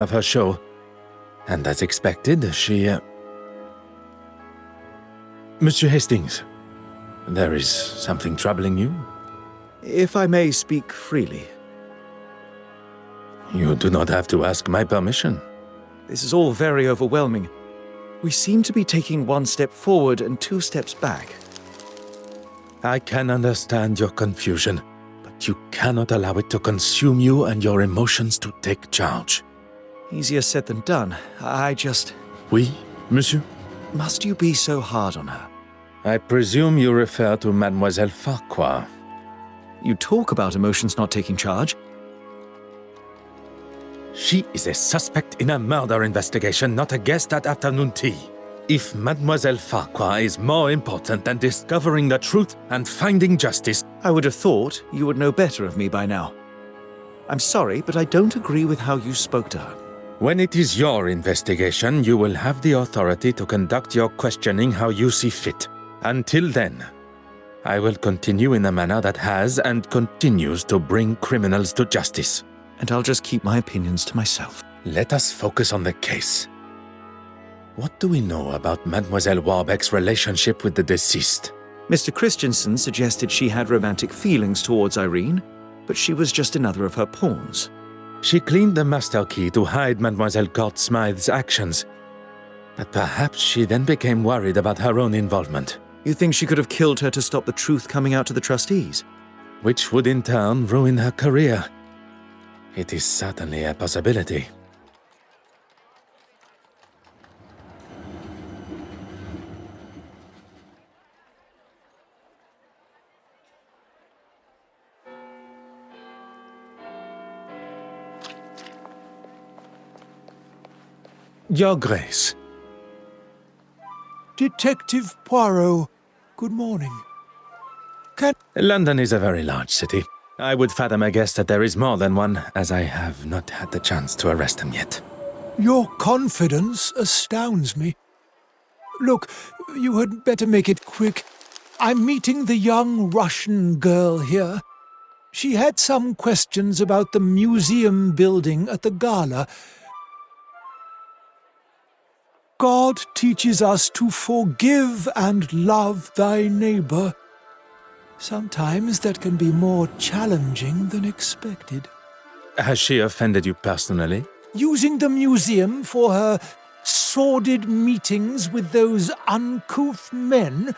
of her show. And as expected, she... Monsieur Hastings, there is something troubling you? If I may speak freely. You do not have to ask my permission. This is all very overwhelming. We seem to be taking one step forward and two steps back. I can understand your confusion, but you cannot allow it to consume you and your emotions to take charge. Easier said than done. I just... Oui, monsieur? Must you be so hard on her? I presume you refer to Mademoiselle Farquhar. You talk about emotions not taking charge. She is a suspect in a murder investigation, not a guest at afternoon tea. If Mademoiselle Farquhar is more important than discovering the truth and finding justice... I would have thought you would know better of me by now. I'm sorry, but I don't agree with how you spoke to her. When it is your investigation, you will have the authority to conduct your questioning how you see fit. Until then, I will continue in a manner that has and continues to bring criminals to justice. And I'll just keep my opinions to myself. Let us focus on the case. What do we know about Mademoiselle Warbeck's relationship with the deceased? Mr. Christensen suggested she had romantic feelings towards Irene, but she was just another of her pawns. She cleaned the master key to hide Mademoiselle Court Smythe's actions. But perhaps she then became worried about her own involvement. You think she could have killed her to stop the truth coming out to the trustees? Which would in turn ruin her career. It is certainly a possibility. Your Grace. Detective Poirot, good morning. London is a very large city. I would fathom a guess that there is more than one, as I have not had the chance to arrest them yet. Your confidence astounds me. Look, you had better make it quick. I'm meeting the young Russian girl here. She had some questions about the museum building at the gala. God teaches us to forgive and love thy neighbor. Sometimes that can be more challenging than expected. Has she offended you personally? Using the museum for her sordid meetings with those uncouth men?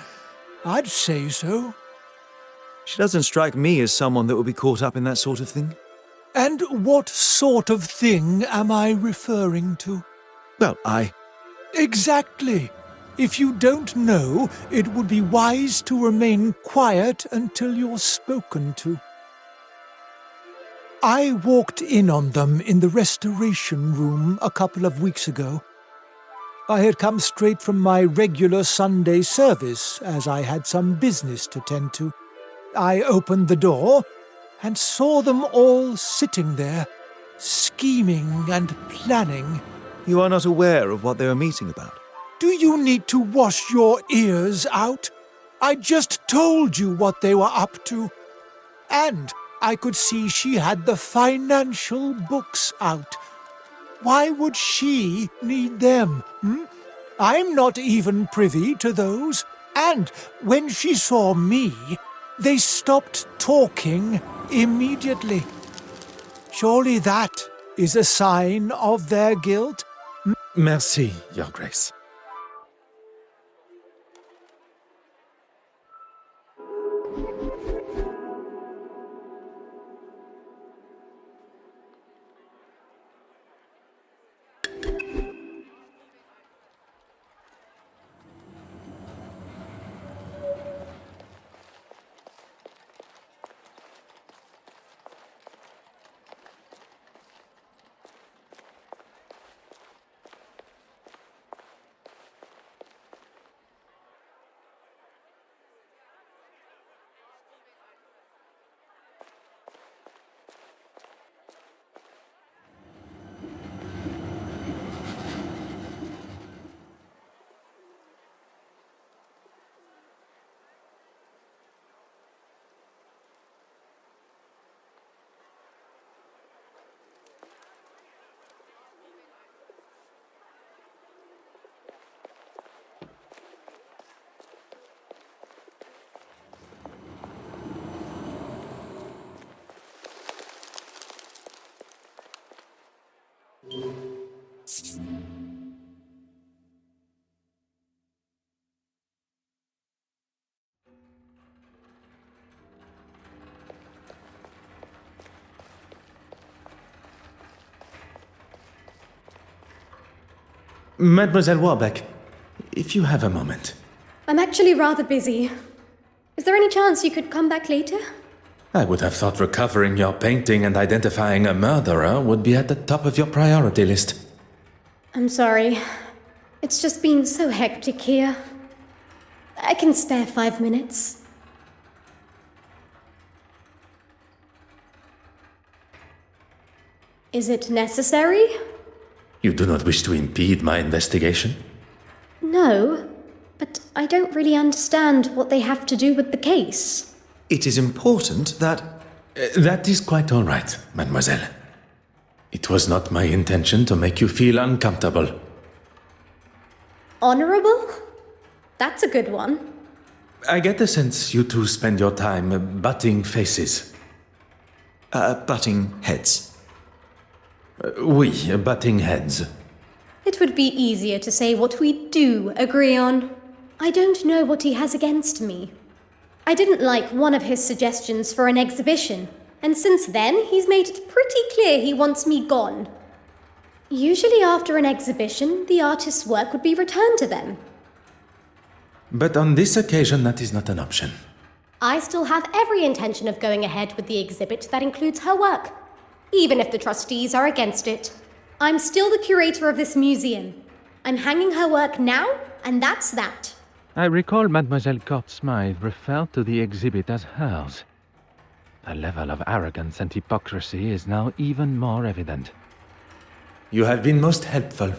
I'd say so. She doesn't strike me as someone that would be caught up in that sort of thing. And what sort of thing am I referring to? Well, Exactly. If you don't know, it would be wise to remain quiet until you're spoken to. I walked in on them in the restoration room a couple of weeks ago. I had come straight from my regular Sunday service, as I had some business to tend to. I opened the door and saw them all sitting there, scheming and planning. You are not aware of what they were meeting about? Do you need to wash your ears out? I just told you what they were up to. And I could see she had the financial books out. Why would she need them? I'm not even privy to those. And when she saw me, they stopped talking immediately. Surely that is a sign of their guilt? Merci, Your Grace. Mademoiselle Warbeck, if you have a moment. I'm actually rather busy. Is there any chance you could come back later? I would have thought recovering your painting and identifying a murderer would be at the top of your priority list. I'm sorry. It's just been so hectic here. I can spare 5 minutes. Is it necessary? You do not wish to impede my investigation? No, but I don't really understand what they have to do with the case. It is important that... That is quite all right, mademoiselle. It was not my intention to make you feel uncomfortable. Honorable? That's a good one. I get the sense you two spend your time butting faces. butting heads. Oui, butting heads. It would be easier to say what we do agree on. I don't know what he has against me. I didn't like one of his suggestions for an exhibition, and since then he's made it pretty clear he wants me gone. Usually after an exhibition, the artist's work would be returned to them. But on this occasion, that is not an option. I still have every intention of going ahead with the exhibit that includes her work, even if the trustees are against it. I'm still the curator of this museum. I'm hanging her work now, and that's that. I recall Mademoiselle Court-Smythe referred to the exhibit as hers. The level of arrogance and hypocrisy is now even more evident. You have been most helpful.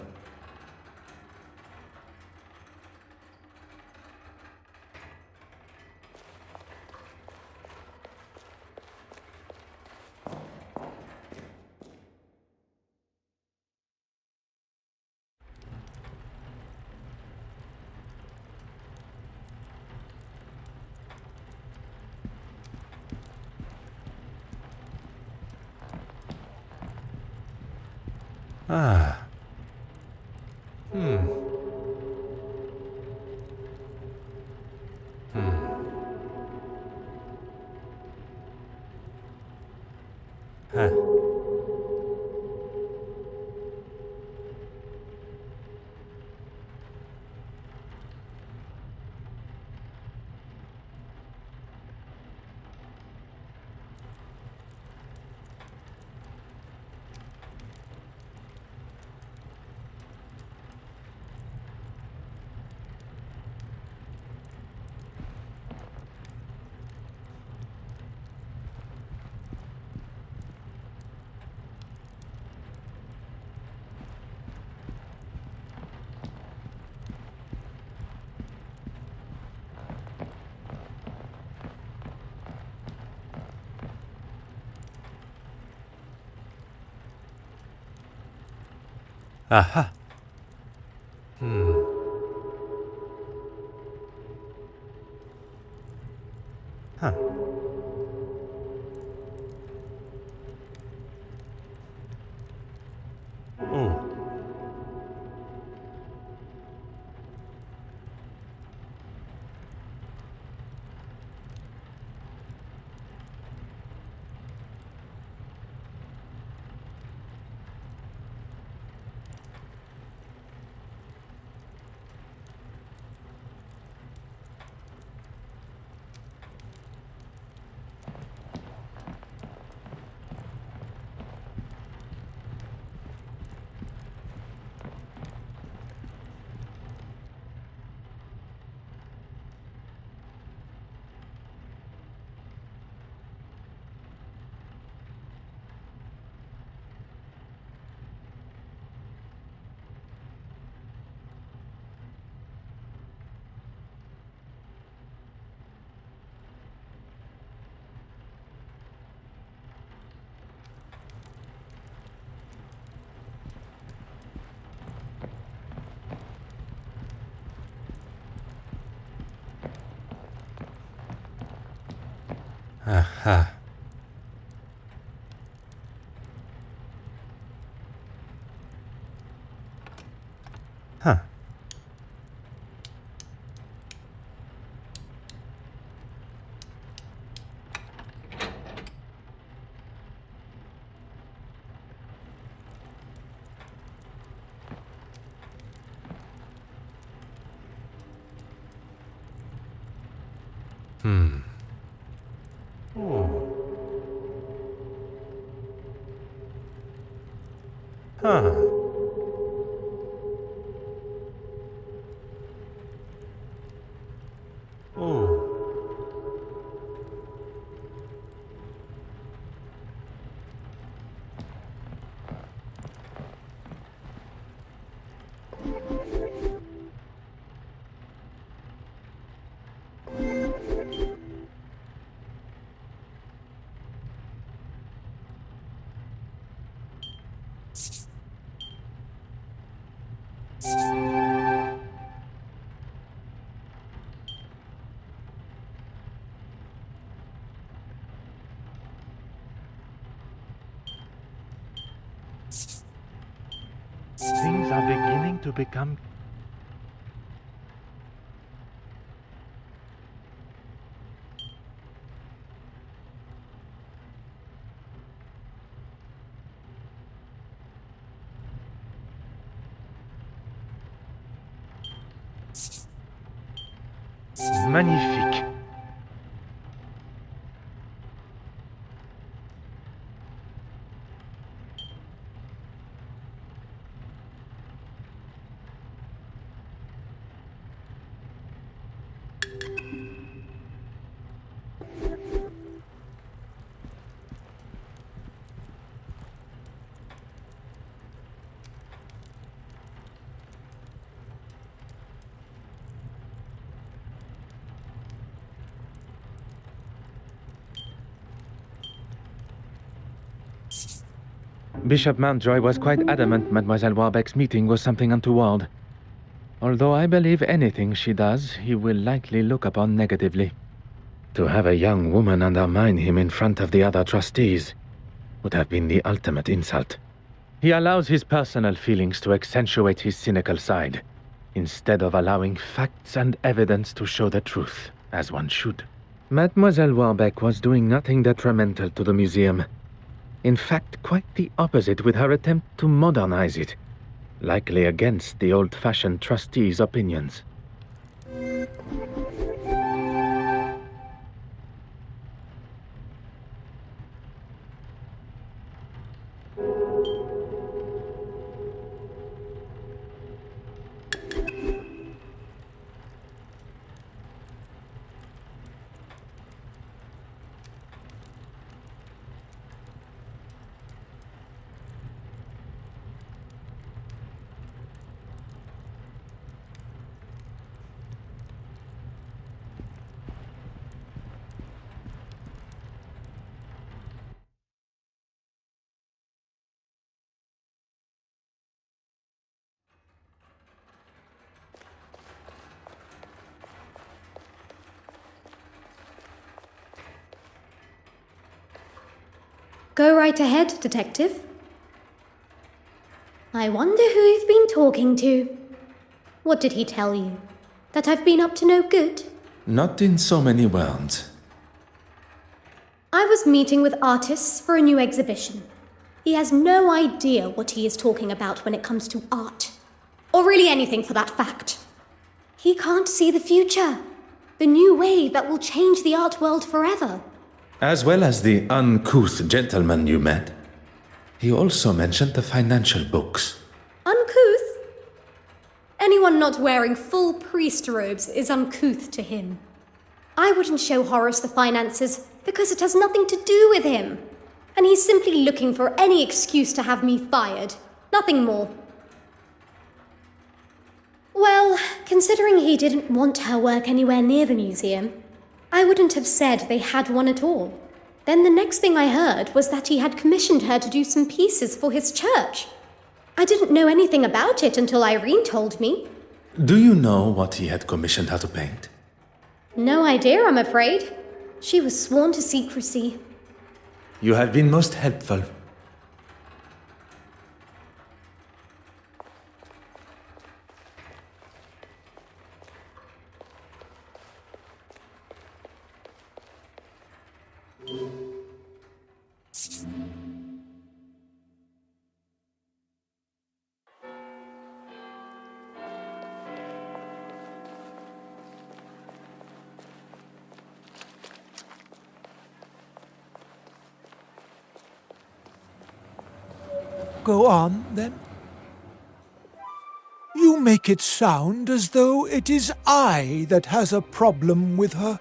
Ah. Huh. Aha. Huh. Oh. Aha. Huh. Things are beginning to become... magnifique. Bishop Mountjoy was quite adamant Mademoiselle Warbeck's meeting was something untoward. Although I believe anything she does, he will likely look upon negatively. To have a young woman undermine him in front of the other trustees would have been the ultimate insult. He allows his personal feelings to accentuate his cynical side, instead of allowing facts and evidence to show the truth, as one should. Mademoiselle Warbeck was doing nothing detrimental to the museum. In fact, quite the opposite with her attempt to modernize it, likely against the old-fashioned trustees' opinions. Go right ahead, Detective. I wonder who you've been talking to. What did he tell you? That I've been up to no good? Not in so many words. I was meeting with artists for a new exhibition. He has no idea what he is talking about when it comes to art. Or really anything for that fact. He can't see the future. The new wave that will change the art world forever. As well as the uncouth gentleman you met. He also mentioned the financial books. Uncouth? Anyone not wearing full priest robes is uncouth to him. I wouldn't show Horace the finances because it has nothing to do with him. And he's simply looking for any excuse to have me fired. Nothing more. Well, considering he didn't want her work anywhere near the museum, I wouldn't have said they had one at all. Then the next thing I heard was that he had commissioned her to do some pieces for his church. I didn't know anything about it until Irene told me. Do you know what he had commissioned her to paint? No idea, I'm afraid. She was sworn to secrecy. You have been most helpful. Go on, then. You make it sound as though it is I that has a problem with her.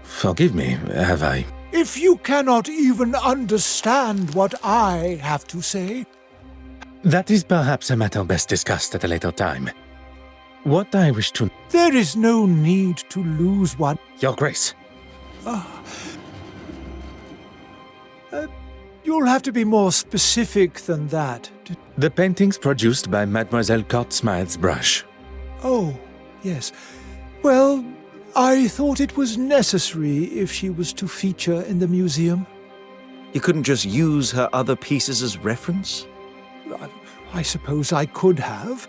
Forgive me, have I? If you cannot even understand what I have to say, That is perhaps a matter best discussed at a later time. What I wish to... there is no need to lose one. Your Grace. You'll have to be more specific than that. The paintings produced by Mademoiselle Court-Smythe's brush. Oh, yes. Well, I thought it was necessary if she was to feature in the museum. You couldn't just use her other pieces as reference? I suppose I could have,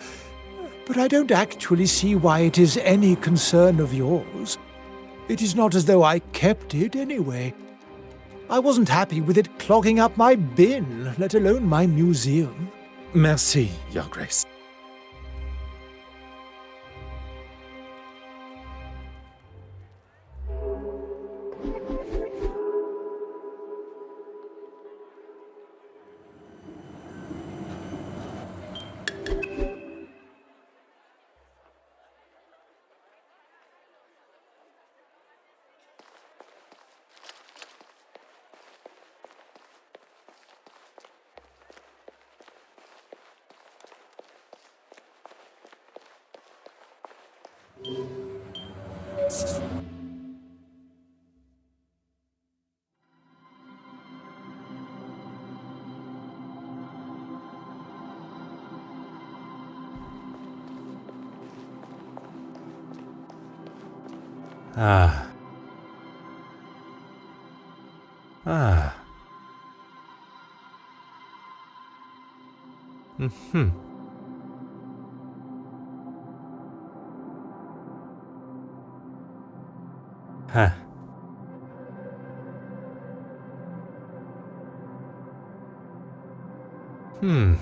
but I don't actually see why it is any concern of yours. It is not as though I kept it anyway. I wasn't happy with it clogging up my bin, let alone my museum. Merci, Your Grace. Ah. Ah. Mm-hmm. Huh. Hmm.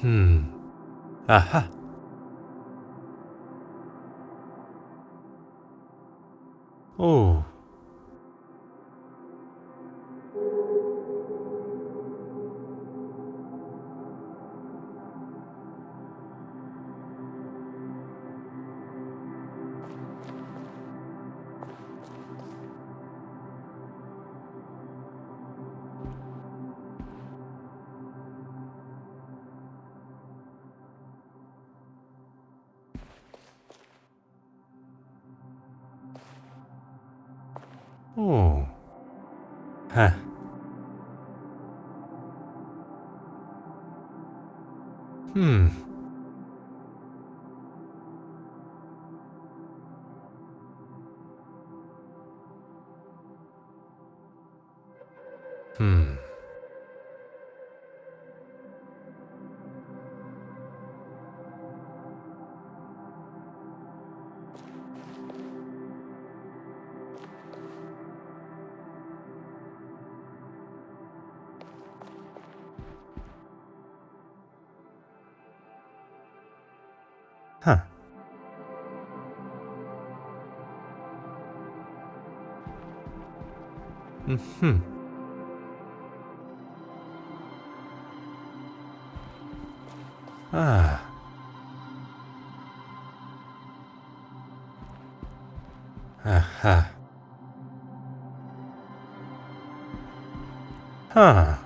Hmm. Aha. Oh. Oh. Huh. Hmm. Hmm. Huh. Mm-hmm. Ah. Aha. Huh.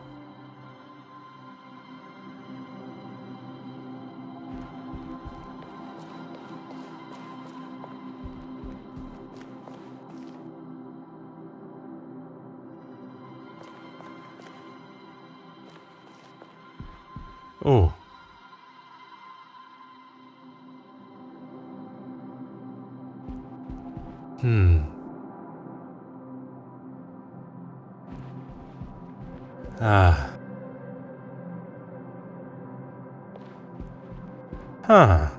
Oh. Hmm. Ah. Huh.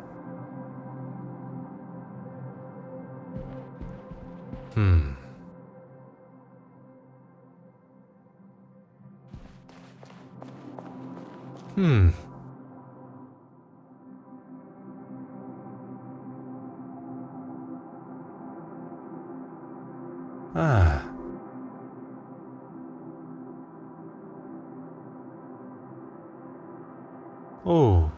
Hmm. Ah. Oh.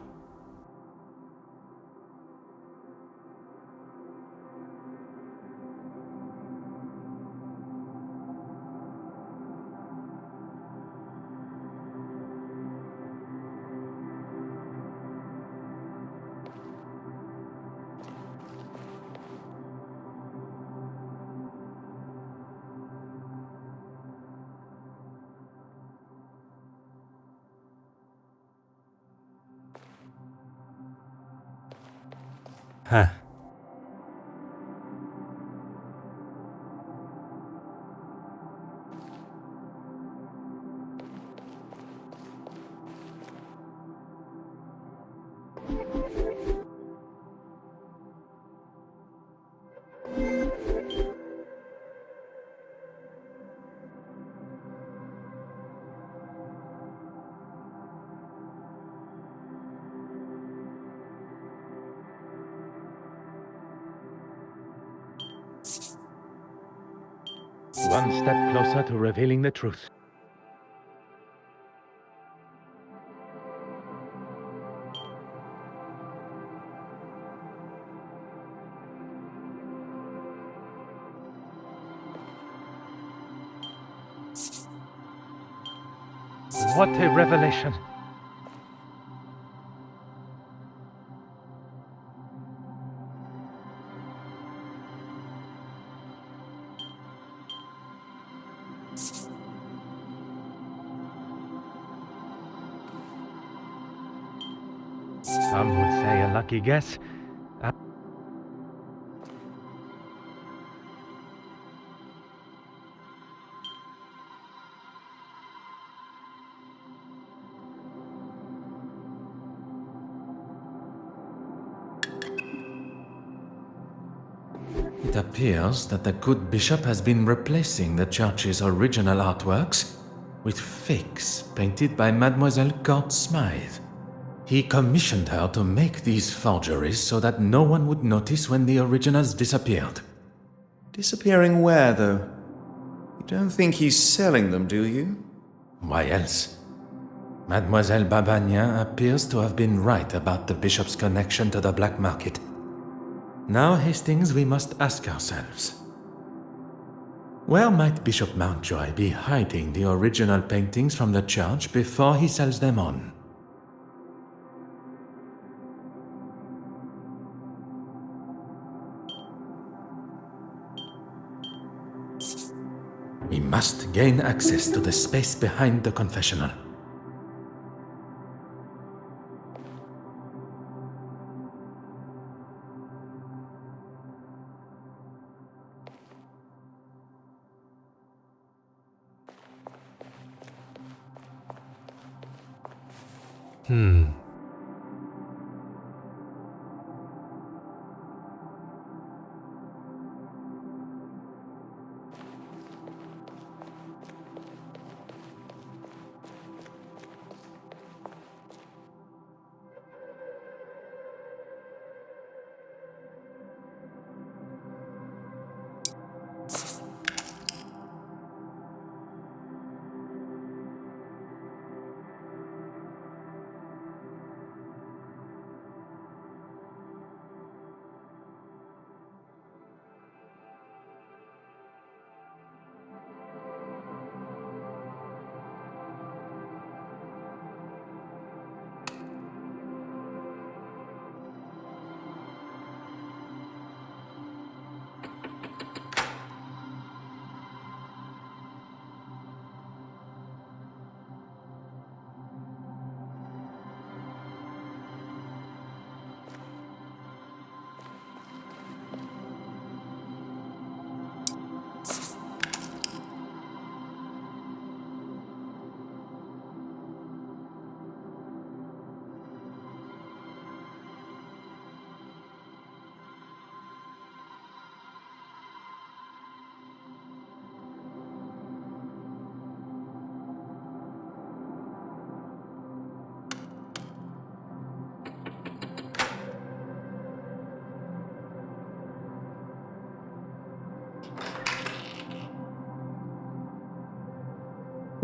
Huh. One step closer to revealing the truth. What a revelation! Some would say a lucky guess. It appears that the good bishop has been replacing the church's original artworks with fakes painted by Mademoiselle Court Smythe. He commissioned her to make these forgeries so that no one would notice when the originals disappeared. Disappearing where, though? You don't think he's selling them, do you? Why else? Mademoiselle Babagnan appears to have been right about the bishop's connection to the black market. Now, Hastings, we must ask ourselves, where might Bishop Mountjoy be hiding the original paintings from the church before he sells them on? We must gain access to the space behind the confessional. Hmm.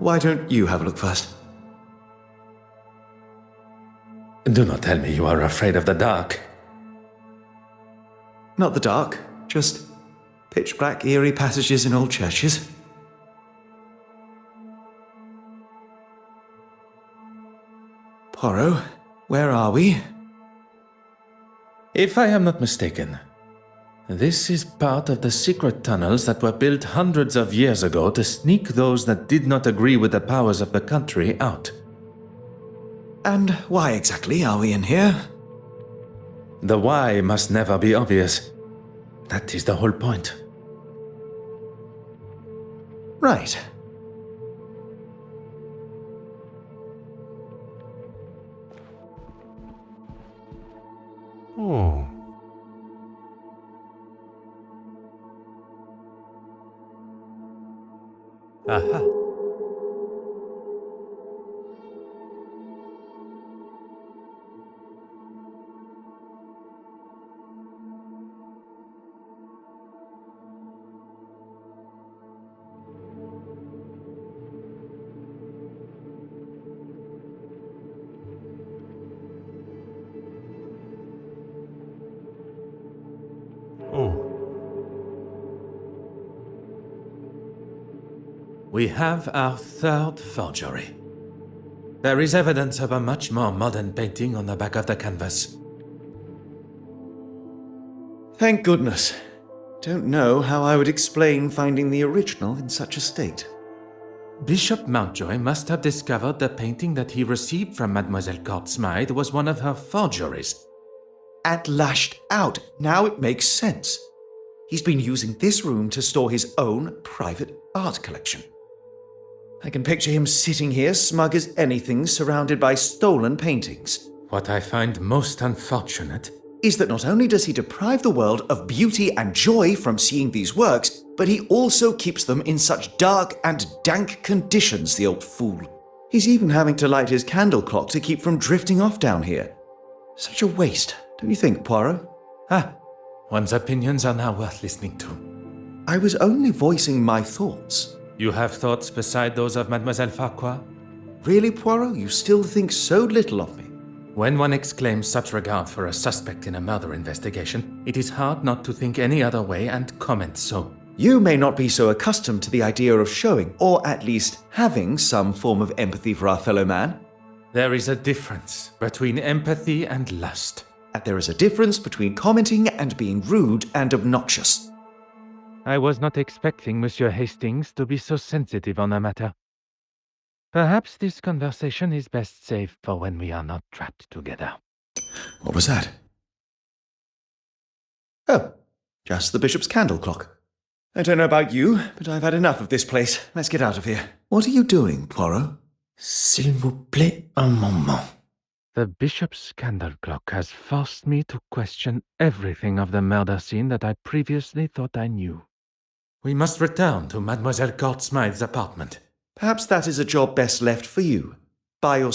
Why don't you have a look first? Do not tell me you are afraid of the dark. Not the dark, just pitch black, eerie passages in old churches. Poirot, where are we? If I am not mistaken, this is part of the secret tunnels that were built hundreds of years ago to sneak those that did not agree with the powers of the country out. And why exactly are we in here? The why must never be obvious. That is the whole point. Right. Oh. Aha. Oh. We have our third forgery. There is evidence of a much more modern painting on the back of the canvas. Thank goodness. Don't know how I would explain finding the original in such a state. Bishop Mountjoy must have discovered the painting that he received from Mademoiselle Courtsmythe was one of her forgeries. And lashed out. Now it makes sense. He's been using this room to store his own private art collection. I can picture him sitting here smug as anything, surrounded by stolen paintings. What I find most unfortunate Is that not only does he deprive the world of beauty and joy from seeing these works, but he also keeps them in such dark and dank conditions, the old fool. He's even having to light his candle clock to keep from drifting off down here. Such a waste, don't you think, Poirot? One's opinions are now worth listening to. I was only voicing my thoughts. You have thoughts beside those of Mademoiselle Farquhar? Really, Poirot? You still think so little of me? When one exclaims such regard for a suspect in a murder investigation, it is hard not to think any other way and comment so. You may not be so accustomed to the idea of showing, or at least having, some form of empathy for our fellow man. There is a difference between empathy and lust. And there is a difference between commenting and being rude and obnoxious. I was not expecting Monsieur Hastings to be so sensitive on the matter. Perhaps this conversation is best saved for when we are not trapped together. What was that? Oh, just the bishop's candle clock. I don't know about you, but I've had enough of this place. Let's get out of here. What are you doing, Poirot? S'il vous plaît, un moment. The bishop's candle clock has forced me to question everything of the murder scene that I previously thought I knew. We must return to Mademoiselle Courtsmythe's apartment. Perhaps that is a job best left for you. By your...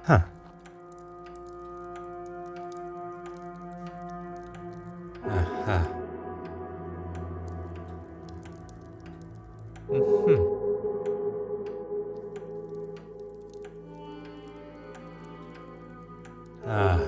Huh. Aha. Ah.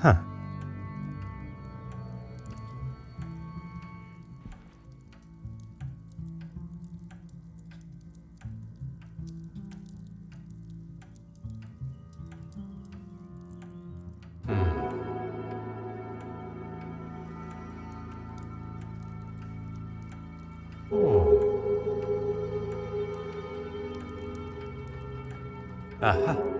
Huh. Oh. Aha.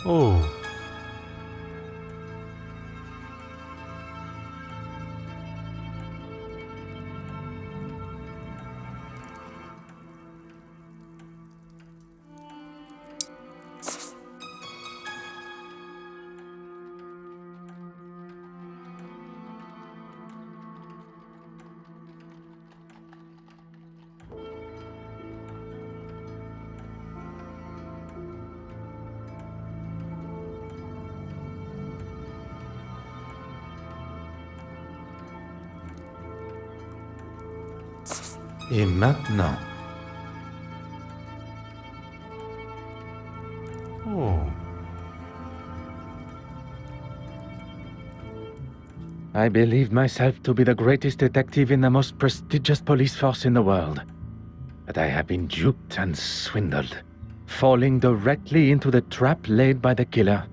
Oh. Et maintenant, Oh. I believed myself to be the greatest detective in the most prestigious police force in the world. But I have been duped and swindled, falling directly into the trap laid by the killer.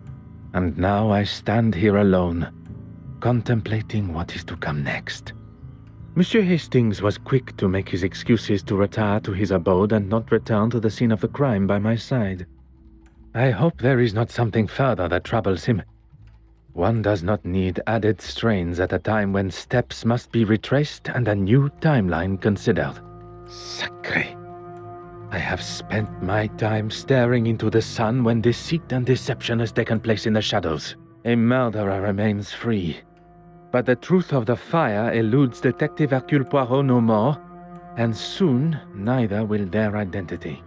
And now I stand here alone, contemplating what is to come next. Monsieur Hastings was quick to make his excuses to retire to his abode and not return to the scene of the crime by my side. I hope there is not something further that troubles him. One does not need added strains at a time when steps must be retraced and a new timeline considered. Sacré! I have spent my time staring into the sun when deceit and deception has taken place in the shadows. A murderer remains free. But the truth of the fire eludes Detective Hercule Poirot no more, and soon neither will their identity.